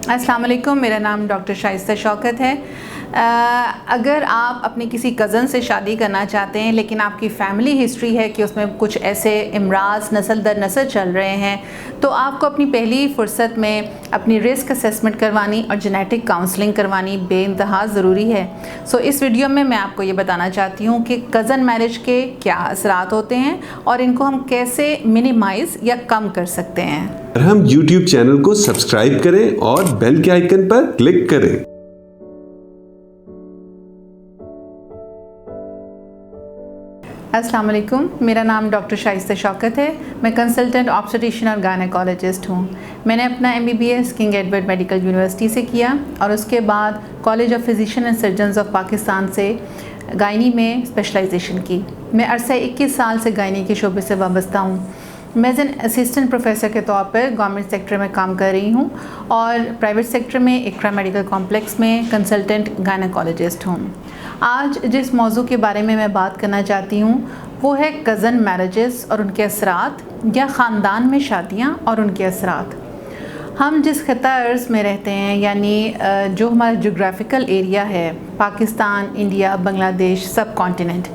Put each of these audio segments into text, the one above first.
अस्सलाम वालेकुम, मेरा नाम डॉक्टर शाइस्ता शौकत है। अगर आप अपनी किसी कज़न से शादी करना चाहते हैं लेकिन आपकी फ़ैमिली हिस्ट्री है कि उसमें कुछ ऐसे इमराज नस्ल दर नस्ल चल रहे हैं, तो आपको अपनी पहली फ़ुर्सत में अपनी रिस्क असेसमेंट करवानी और जेनेटिक काउंसलिंग करवानी बेइंतहा ज़रूरी है। सो इस वीडियो में मैं आपको ये बताना चाहती हूँ कि कज़न मैरिज के क्या असरात होते हैं और इनको हम कैसे मिनिमाइज़ या कम कर सकते हैं। मरहम यूट्यूब चैनल को सब्सक्राइब करें और बेल के आइकन पर क्लिक करें। अस्सलाम वालेकुम, मेरा नाम डॉक्टर शाइस्ता शौकत है। मैं कंसल्टेंट ऑब्स्टेट्रिशियन और गायनेकोलॉजिस्ट हूँ। मैंने अपना MBBS king Edward medical university से किया और उसके बाद college of physician and surgeons of Pakistan से गायनी में स्पेशलाइजेशन की। मैं अरसा 21 साल से गायनी के शोबे से वाबस्ता हूँ। मैं एज एन असिस्टेंट प्रोफेसर के तौर पर गवर्नमेंट सेक्टर में काम कर रही हूँ और प्राइवेट सेक्टर में इकरा मेडिकल कॉम्प्लेक्स में कंसल्टेंट गायनेकोलॉजिस्ट हूँ। आज जिस मौजू के बारे में मैं बात करना चाहती हूँ वो है कज़न मैरिजेस और उनके असरात या ख़ानदान में शादियाँ और उनके असरात। हम जिस खिता अर्ज़ में रहते हैं यानी जो हमारा जोग्राफ़िकल एरिया है, पाकिस्तान, इंडिया, बांग्लादेश, सब कॉन्टिनेंट,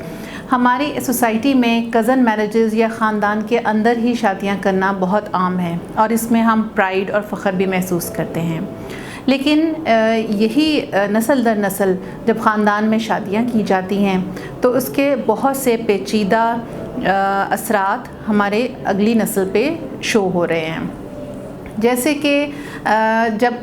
हमारी सोसाइटी में कज़न मैरिजेस या ख़ानदान के अंदर ही शादियां करना बहुत आम है और इसमें हम प्राइड और फ़ख्र भी महसूस करते हैं। लेकिन यही नस्ल दर नस्ल जब ख़ानदान में शादियां की जाती हैं तो उसके बहुत से पेचीदा असरात हमारे अगली नस्ल पे शो हो रहे हैं। जैसे कि जब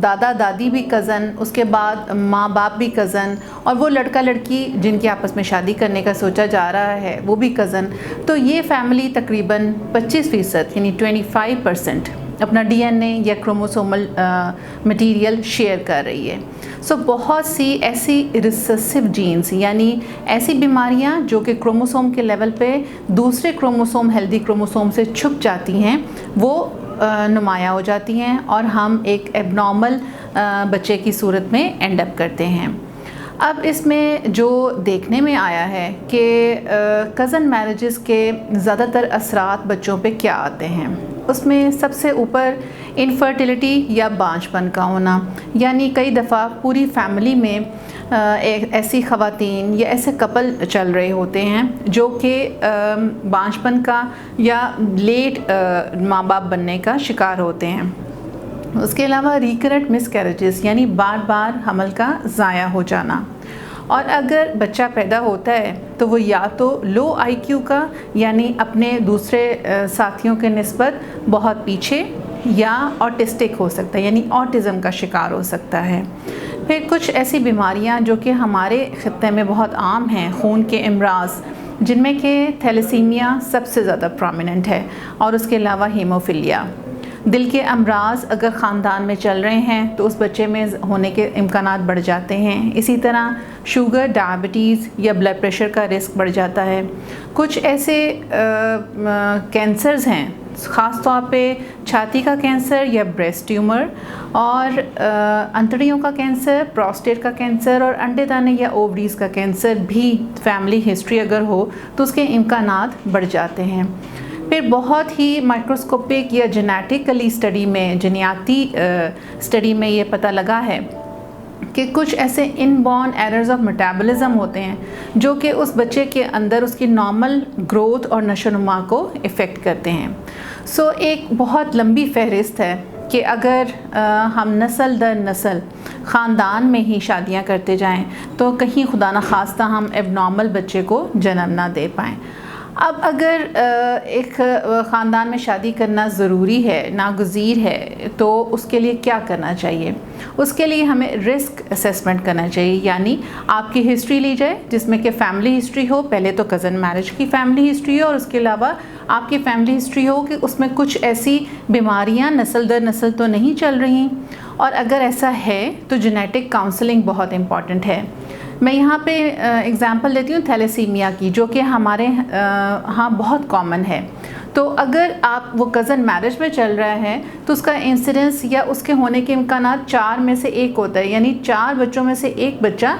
दादा दादी भी कज़न, उसके बाद माँ बाप भी कज़न और वो लड़का लड़की जिनकी आपस में शादी करने का सोचा जा रहा है वो भी कज़न, तो ये फैमिली तकरीबन 25% यानी 25% अपना DNA या क्रोमोसोमल मटेरियल शेयर कर रही है। सो बहुत सी ऐसी रिसेसिव जीन्स यानी ऐसी बीमारियां जो कि क्रोमोसोम के लेवल पे दूसरे क्रोमोसोम हेल्दी क्रोमोसोम से छुप जाती हैं वो नुमायाँ हो जाती हैं और हम एक एबनॉर्मल बच्चे की सूरत में एंड अप करते हैं। अब इसमें जो देखने में आया है कि कज़न मैरिजेस के ज़्यादातर असरात बच्चों पे क्या आते हैं, उसमें सबसे ऊपर इनफर्टिलिटी या बांझपन का होना, यानी कई दफ़ा पूरी फैमिली में ऐसी ख़वातीन या ऐसे कपल चल रहे होते हैं जो कि बांझपन का या लेट माँ बाप बनने का शिकार होते हैं। उसके अलावा रिकरेंट मिसकैरेजेस यानी बार बार हमल का ज़ाया हो जाना, और अगर बच्चा पैदा होता है तो वो या तो लो IQ का यानी अपने दूसरे साथियों के निस्बत बहुत पीछे या ऑटिस्टिक हो सकता है यानी ऑटिज़म का शिकार हो सकता है। फिर कुछ ऐसी बीमारियां जो कि हमारे ख़ित्ते में बहुत आम हैं, खून के इमराज जिनमें कि थैलेसीमिया सबसे ज़्यादा प्रोमिनेंट है और उसके अलावा हीमोफीलिया। दिल के अमराज अगर ख़ानदान में चल रहे हैं तो उस बच्चे में होने के इम्कानात बढ़ जाते हैं। इसी तरह शुगर, डायबिटीज़ या ब्लड प्रेशर का रिस्क बढ़ जाता है। कुछ ऐसे कैंसर्स हैं, ख़ास तौर पे छाती का कैंसर या ब्रेस्ट ट्यूमर और अंतड़ियों का कैंसर, प्रोस्टेट का कैंसर और अंडे दाने या ओवरीज़ का कैंसर भी फैमिली हिस्ट्री अगर हो तो उसके इम्कानात बढ़ जाते हैं। फिर बहुत ही माइक्रोस्कोपिक या जेनेटिकली स्टडी में, जनियाती स्टडी में ये पता लगा है कि कुछ ऐसे इनबॉर्न एरर्स ऑफ मेटाबॉलिज्म होते हैं जो कि उस बच्चे के अंदर उसकी नॉर्मल ग्रोथ और नशोनुमा को इफ़ेक्ट करते हैं। सो एक बहुत लंबी फहरिस्त है कि अगर हम नस्ल दर नस्ल ख़ानदान में ही शादियां करते जाएं तो कहीं खुदा न खास्ता हम एबनॉर्मल बच्चे को जन्म ना दे पाएँ। अब अगर एक ख़ानदान में शादी करना ज़रूरी है, नागुज़ीर है, तो उसके लिए क्या करना चाहिए? उसके लिए हमें रिस्क असेसमेंट करना चाहिए, यानी आपकी हिस्ट्री ली जाए जिसमें कि फ़ैमिली हिस्ट्री हो, पहले तो कज़न मैरिज की फ़ैमिली हिस्ट्री हो और उसके अलावा आपकी फ़ैमिली हिस्ट्री हो कि उसमें कुछ ऐसी बीमारियां नस्ल दर नस्ल तो नहीं चल रही, और अगर ऐसा है तो जेनेटिक काउंसलिंग बहुत इम्पॉर्टेंट है। मैं यहाँ पे एग्ज़ाम्पल देती हूँ थैलेसीमिया की, जो कि हमारे यहाँ बहुत कॉमन है। तो अगर आप वो कज़न मैरिज में चल रहा है तो उसका इंसिडेंस या उसके होने के इम्कानात 4 में से 1 होता है, यानी 4 बच्चों में से 1 बच्चा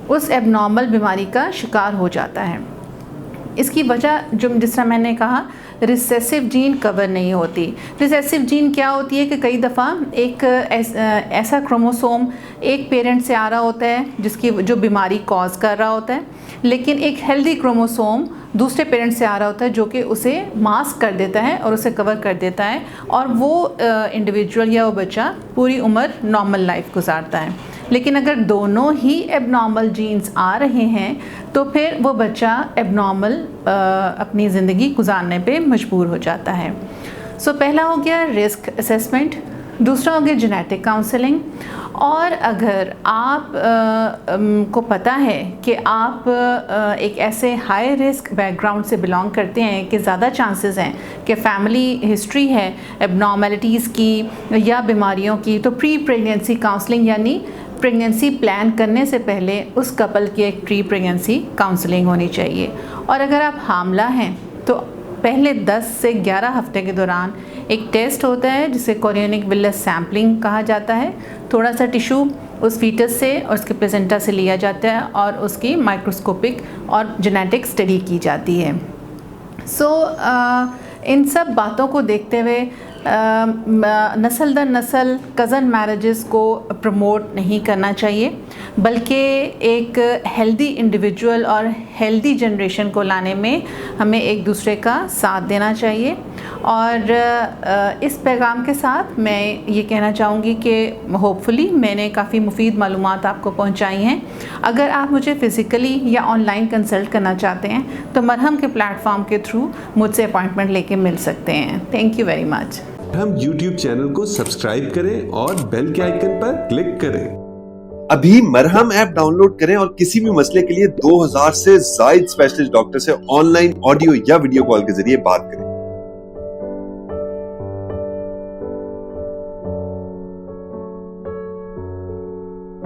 उस एबनॉर्मल बीमारी का शिकार हो जाता है। इसकी वजह जो जिस तरह मैंने कहा रिसेसिव जीन कवर नहीं होती। रिसेसिव जीन क्या होती है कि कई दफ़ा एक ऐसा क्रोमोसोम एक पेरेंट से आ रहा होता है जिसकी जो बीमारी कॉज कर रहा होता है, लेकिन एक हेल्दी क्रोमोसोम दूसरे पेरेंट से आ रहा होता है जो कि उसे मास्क कर देता है और उसे कवर कर देता है, और वो इंडिविजुअल या वो बच्चा पूरी उम्र नॉर्मल लाइफ गुजारता है। लेकिन अगर दोनों ही एबनॉर्मल जीन्स आ रहे हैं तो फिर वो बच्चा एबनॉर्मल अपनी ज़िंदगी गुजारने पे मजबूर हो जाता है। सो पहला हो गया रिस्क असेसमेंट, दूसरा हो गया जेनेटिक काउंसलिंग। और अगर आप को पता है कि आप एक ऐसे हाई रिस्क बैकग्राउंड से बिलोंग करते हैं कि ज़्यादा चांसेस हैं कि फैमिली हिस्ट्री है एबनॉर्मलिटीज़ की या बीमारियों की, तो प्री प्रेगनेंसी काउंसलिंग यानी प्रेगनेंसी प्लान करने से पहले उस कपल की एक प्री प्रेगनेंसी काउंसलिंग होनी चाहिए। और अगर आप हामला हैं तो पहले 10 से 11 हफ्ते के दौरान एक टेस्ट होता है जिसे कोरियोनिक विलस सैम्पलिंग कहा जाता है। थोड़ा सा टिश्यू उस फीटस से और उसके प्लेसेंटा से लिया जाता है और उसकी माइक्रोस्कोपिक और जेनेटिक स्टडी की जाती है। इन सब बातों को देखते हुए नस्ल दर नस्ल कज़न मैरिजेस को प्रमोट नहीं करना चाहिए, बल्कि एक हेल्दी इंडिविजुअल और हेल्दी जनरेशन को लाने में हमें एक दूसरे का साथ देना चाहिए। और इस पैगाम के साथ मैं ये कहना चाहूँगी कि होपफुली मैंने काफ़ी मुफीद मालूमात आपको पहुँचाई हैं। अगर आप मुझे फ़िज़िकली या ऑनलाइन कंसल्ट करना चाहते हैं तो मरहम के प्लेटफॉर्म के थ्रू मुझसे अपॉइंटमेंट लेके मिल सकते हैं। Thank you very much. हम YouTube चैनल को सब्सक्राइब करें और बेल के आइकन पर क्लिक करें। अभी मरहम ऐप डाउनलोड करें और किसी भी मसले के लिए 2000 से ज्यादा स्पेशलिस्ट डॉक्टर से ऑनलाइन ऑडियो या वीडियो कॉल के जरिए बात करें।